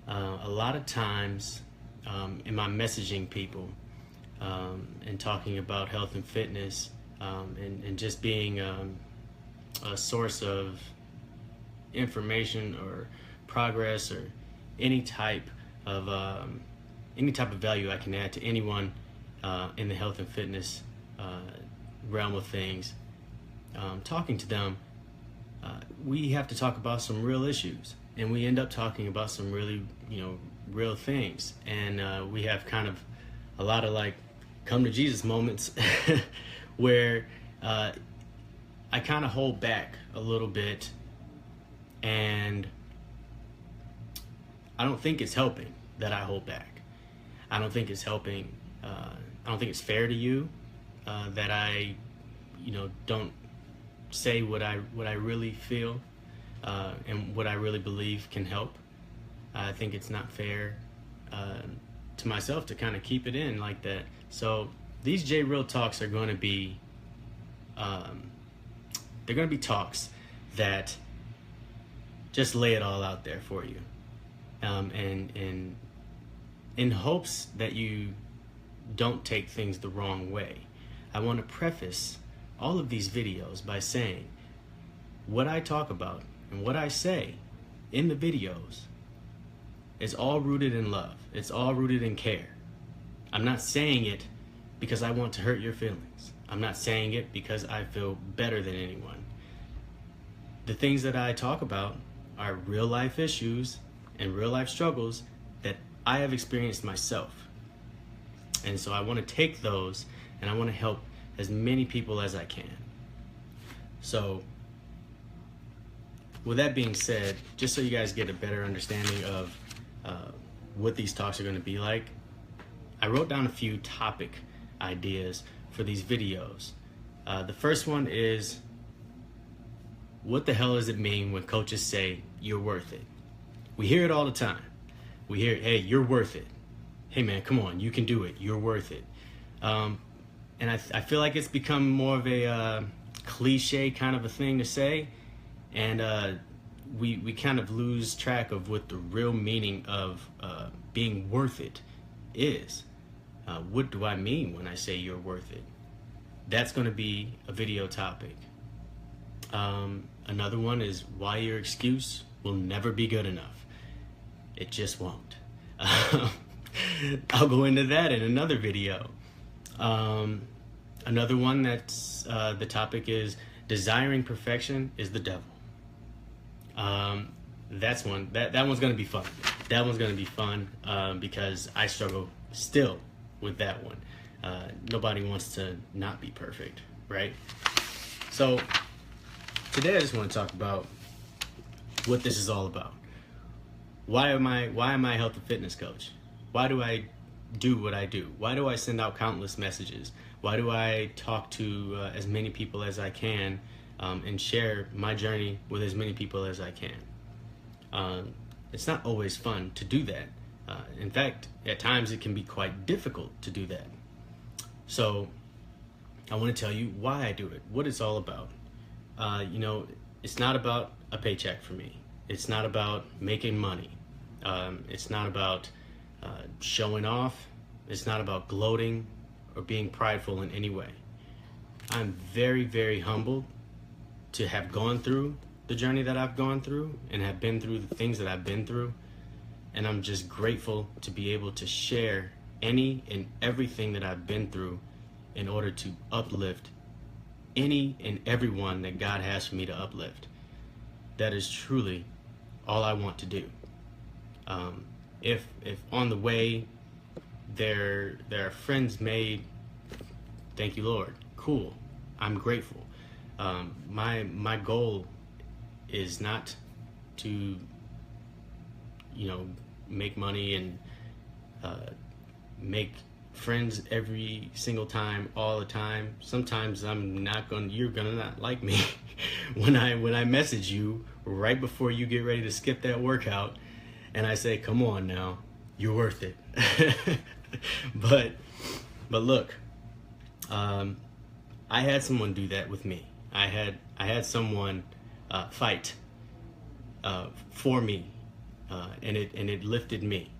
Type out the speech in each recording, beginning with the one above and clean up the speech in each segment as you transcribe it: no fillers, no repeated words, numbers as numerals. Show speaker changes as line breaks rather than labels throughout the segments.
A lot of times in my messaging people and talking about health and fitness and just being a source of information or progress or any type of value I can add to anyone in the health and fitness realm of things. Talking to them, we have to talk about some real issues, and we end up talking about some really, real things. And we have kind of a lot of like come to Jesus moments where I kind of hold back a little bit, and I don't think it's helping that I hold back. I don't think it's helping. I don't think it's fair to you that I, don't say what I really feel and what I really believe can help. I think it's not fair to myself to kind of keep it in like that. So these J Real talks are going to be they're going to be talks that just lay it all out there for you, and in hopes that you don't take things the wrong way. I want to preface all of these videos by saying what I talk about and what I say in the videos is all rooted in love. It's all rooted in care. I'm not saying it because I want to hurt your feelings. I'm not saying it because I feel better than anyone. The things that I talk about are real life issues and real life struggles that I have experienced myself. And so I want to take those and I want to help as many people as I can. So with that being said, just so you guys get a better understanding of what these talks are going to be like, I wrote down a few topic ideas for these videos. The first one is, what the hell does it mean when coaches say you're worth it? We hear it all the time. We hear, hey, you're worth it. Hey man, come on, you can do it. You're worth it. And I feel like it's become more of a cliche kind of a thing to say. And we kind of lose track of what the real meaning of being worth it is. What do I mean when I say you're worth it? That's going to be a video topic. Another one is why your excuse will never be good enough. It just won't. I'll go into that in another video. Another one that's the topic is desiring perfection is the devil. That's one. That one's gonna be fun. That one's gonna be fun because I struggle still with that one. Nobody wants to not be perfect, right? So today I just want to talk about what this is all about. Why am I a health and fitness coach? Why do I do what I do? Why do I send out countless messages? Why do I talk to as many people as I can and share my journey with as many people as I can? It's not always fun to do that. In fact, at times it can be quite difficult to do that. So I want to tell you why I do it, what it's all about. It's not about a paycheck for me. It's not about making money. It's not about showing off. It's not about gloating or being prideful in any way. I'm very, very humbled to have gone through the journey that I've gone through and have been through the things that I've been through. And I'm just grateful to be able to share any and everything that I've been through in order to uplift any and everyone that God has for me to uplift. That is truly all I want to do. If on the way there are friends made, thank you, Lord. Cool. I'm grateful. My goal is not to, make money and make friends every single time, all the time. Sometimes you're gonna not like me when I message you right before you get ready to skip that workout and I say, come on now, you're worth it. but look, I had someone do that with me. I had someone fight for me and it lifted me.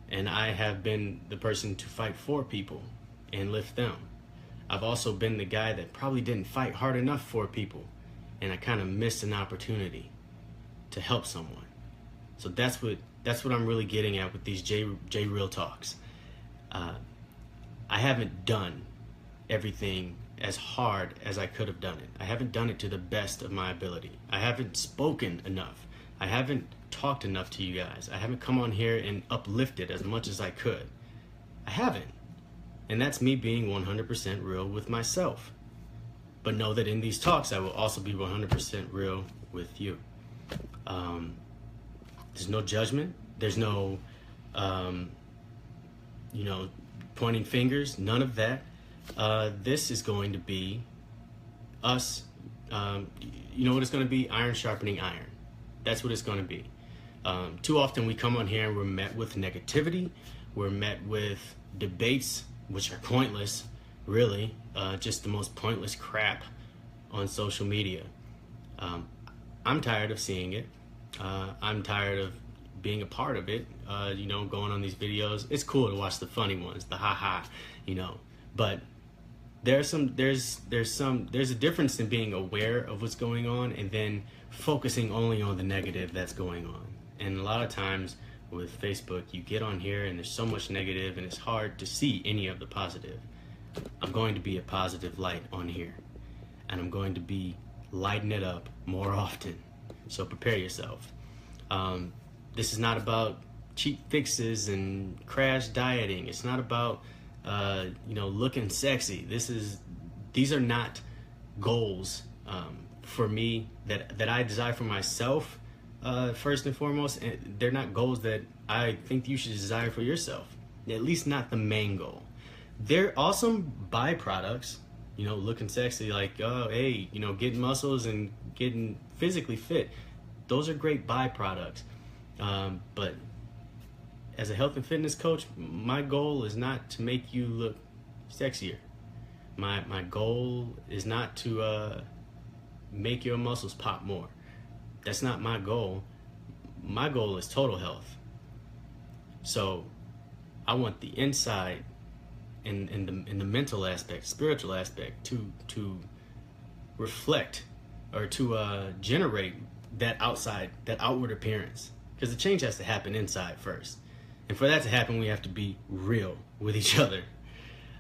And I have been the person to fight for people and lift them. I've also been the guy that probably didn't fight hard enough for people, and I kind of missed an opportunity to help someone. So that's what I'm really getting at with these J Real talks. I haven't done everything as hard as I could have done it. I haven't done it to the best of my ability. I haven't spoken enough. I haven't talked enough to you guys. I haven't come on here and uplifted as much as I could. I haven't. And that's me being 100% real with myself. But know that in these talks, I will also be 100% real with you. There's no judgment. There's no, pointing fingers. None of that. This is going to be us. You know what it's going to be? Iron sharpening iron. That's what it's going to be. Too often we come on here and we're met with negativity. We're met with debates, which are pointless, really. Just the most pointless crap on social media. I'm tired of seeing it. I'm tired of being a part of it. Going on these videos. It's cool to watch the funny ones, the ha-ha, but there's a difference in being aware of what's going on and then focusing only on the negative that's going on. And a lot of times with Facebook, you get on here and there's so much negative and it's hard to see any of the positive. I'm going to be a positive light on here, and I'm going to be lighting it up more often. So prepare yourself. This is not about cheap fixes and crash dieting. It's not about looking sexy. These are not goals for me that I desire for myself. First and foremost, and they're not goals that I think you should desire for yourself. At least not the main goal. They're awesome byproducts. Looking sexy, like getting muscles and getting physically fit. Those are great byproducts. But as a health and fitness coach, my goal is not to make you look sexier. My goal is not to make your muscles pop more. That's not my goal. My goal is total health. So I want the inside and the mental aspect, spiritual aspect to reflect or to generate that outward appearance. Because the change has to happen inside first. And for that to happen, we have to be real with each other.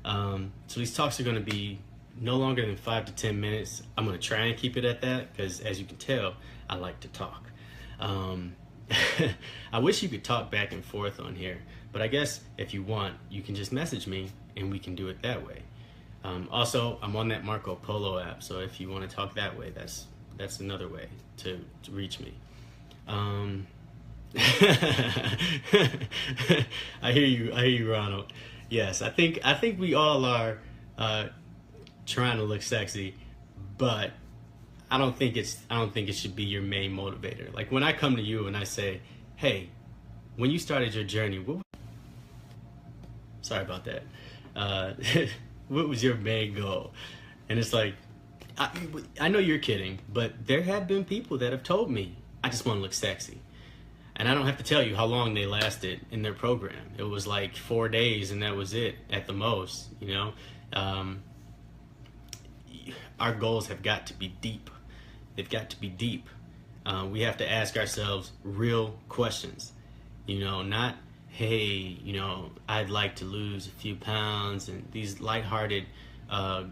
So these talks are going to be no longer than 5 to 10 minutes. I'm going to try and keep it at that because, as you can tell, I like to talk. I wish you could talk back and forth on here, but I guess if you want, you can just message me and we can do it that way. Also, I'm on that Marco Polo app, so if you want to talk that way, that's another way to reach me. I hear you, Ronald. Yes, I think we all are trying to look sexy, but I don't think it should be your main motivator. Like when I come to you and I say, "Hey, when you started your journey, sorry about that. What was your main goal?" And it's like, I know you're kidding, but there have been people that have told me, "I just want to look sexy." And I don't have to tell you how long they lasted in their program. It was like 4 days and that was it at the most, Our goals have got to be deep. They've got to be deep. We have to ask ourselves real questions, not, hey, I'd like to lose a few pounds, and these lighthearted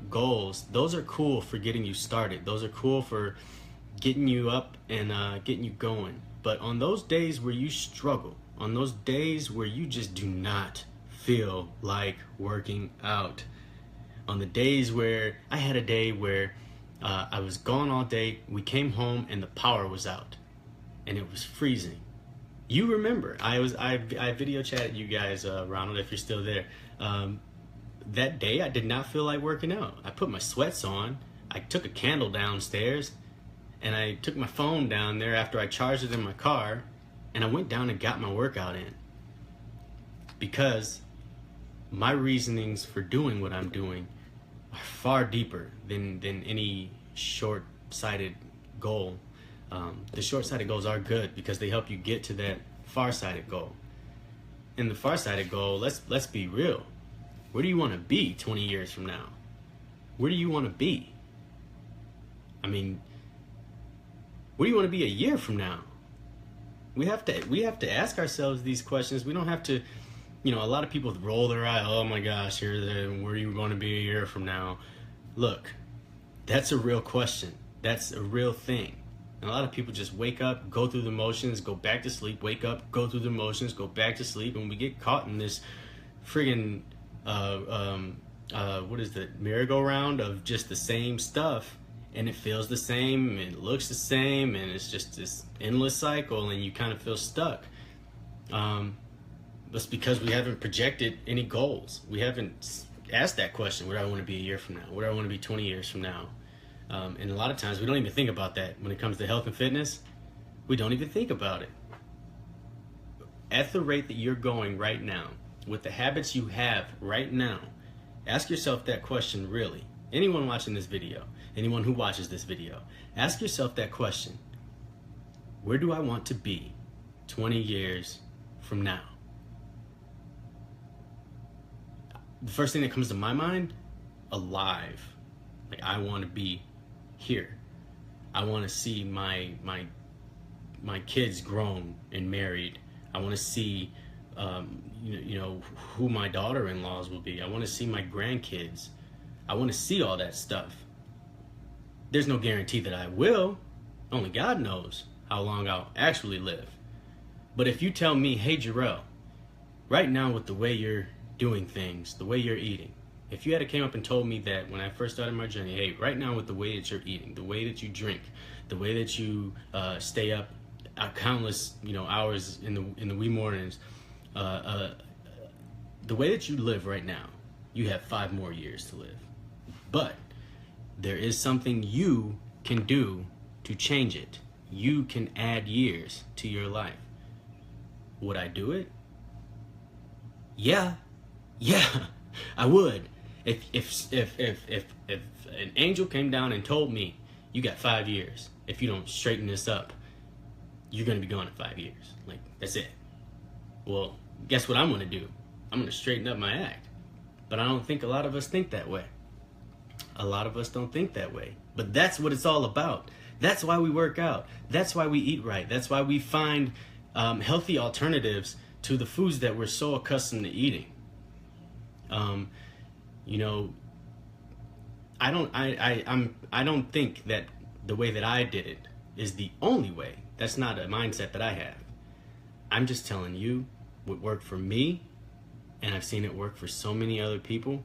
goals. Those are cool for getting you started. Those are cool for getting you up and getting you going. But on those days where you struggle, on those days where you just do not feel like working out, on the days where I had a day where I was gone all day, we came home and the power was out and it was freezing. You remember, I video chatted you guys, Ronald, if you're still there. That day I did not feel like working out. I put my sweats on, I took a candle downstairs, and I took my phone down there after I charged it in my car, and I went down and got my workout in. Because my reasonings for doing what I'm doing are far deeper than any short-sighted goal. The short-sighted goals are good because they help you get to that far-sighted goal. In the far-sighted goal, let's be real. Where do you want to be 20 years from now? Where do you want to be? I mean, where do you want to be a year from now? We have to ask ourselves these questions. We don't have to, a lot of people roll their eye. Oh my gosh, where are you going to be a year from now? Look, that's a real question. That's a real thing. And a lot of people just wake up, go through the motions, go back to sleep, wake up, go through the motions, go back to sleep, and we get caught in this friggin' what is the merry-go-round of just the same stuff, and it feels the same, and it looks the same, and it's just this endless cycle, and you kind of feel stuck. That's because we haven't projected any goals. We haven't asked that question: where do I want to be a year from now? Where do I want to be 20 years from now? And a lot of times we don't even think about that when it comes to health and fitness. We don't even think about it. At the rate that you're going right now, with the habits you have right now, ask yourself that question really. Anyone watching this video, anyone who watches this video, ask yourself that question. Where do I want to be 20 years from now? The first thing that comes to my mind, alive. Like, I want to be here. I want to see my kids grown and married. I want to see who my daughter-in-laws will be. I want to see my grandkids. I want to see all that stuff. There's no guarantee that I will. Only God knows how long I'll actually live. But if you tell me, hey Jarrell, right now with the way you're doing things, the way you're eating, if you had came up and told me that when I first started my journey, hey, right now with the way that you're eating, the way that you drink, the way that you stay up countless hours in the wee mornings, the way that you live right now, you have 5 more years to live. But there is something you can do to change it. You can add years to your life. Would I do it? Yeah, I would. If an angel came down and told me, you got 5 years, if you don't straighten this up, you're gonna be gone in 5 years. Like, that's it. Well, guess what I'm gonna do? I'm gonna straighten up my act. But I don't think a lot of us think that way. A lot of us don't think that way. But that's what it's all about. That's why we work out. That's why we eat right. That's why we find healthy alternatives to the foods that we're so accustomed to eating. I don't think that the way that I did it is the only way. That's not a mindset that I have. I'm just telling you what worked for me, and I've seen it work for so many other people.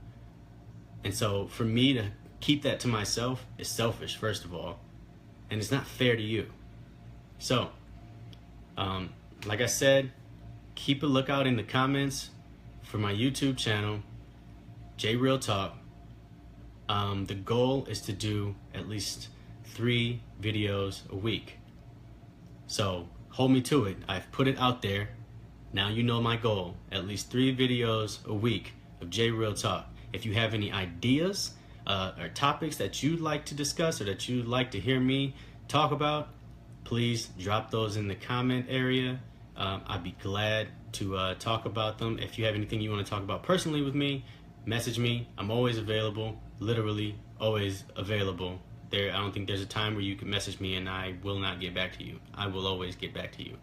And so for me to keep that to myself is selfish, first of all, and it's not fair to you. So, like I said, keep a lookout in the comments for my YouTube channel, J Real Talk. The goal is to do at least 3 videos a week. So hold me to it. I've put it out there. Now you know my goal. At least 3 videos a week of J Real Talk. If you have any ideas or topics that you'd like to discuss or that you'd like to hear me talk about, please drop those in the comment area. I'd be glad to talk about them. If you have anything you want to talk about personally with me, message me. I'm always available, literally always available. I don't think there's a time where you can message me and I will not get back to you. I will always get back to you.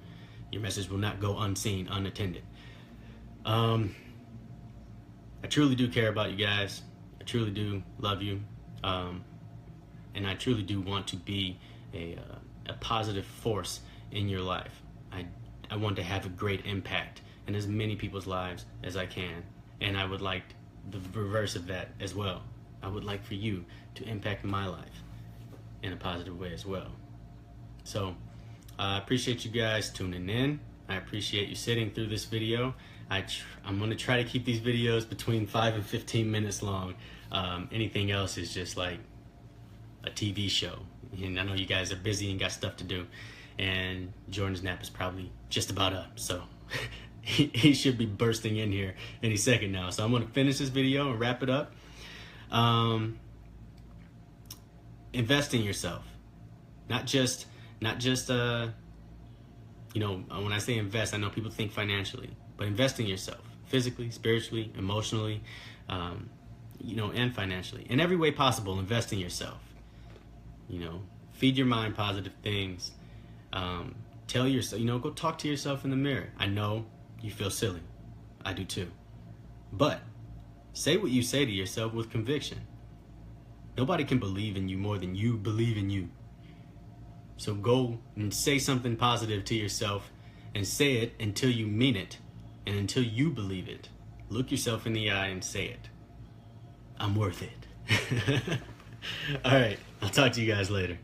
Your message will not go unseen, unattended. I truly do care about you guys. I truly do love you. And I truly do want to be a positive force in your life. I want to have a great impact in as many people's lives as I can. And I would like the reverse of that as well. I would like for you to impact my life in a positive way as well. So I appreciate you guys tuning in. I appreciate you sitting through this video. I'm going to try to keep these videos between 5 and 15 minutes long. Anything else is just like a TV show. And I know you guys are busy and got stuff to do. And Jordan's nap is probably just about up. So he should be bursting in here any second now. So I'm going to finish this video and wrap it up. Invest in yourself. Not just when I say invest, I know people think financially, but invest in yourself, physically, spiritually, emotionally, and financially. In every way possible, invest in yourself. Feed your mind positive things. Tell yourself, go talk to yourself in the mirror. I know you feel silly. I do too. But say what you say to yourself with conviction. Nobody can believe in you more than you believe in you. So go and say something positive to yourself, and say it until you mean it and until you believe it. Look yourself in the eye and say it. I'm worth it. All right. I'll talk to you guys later.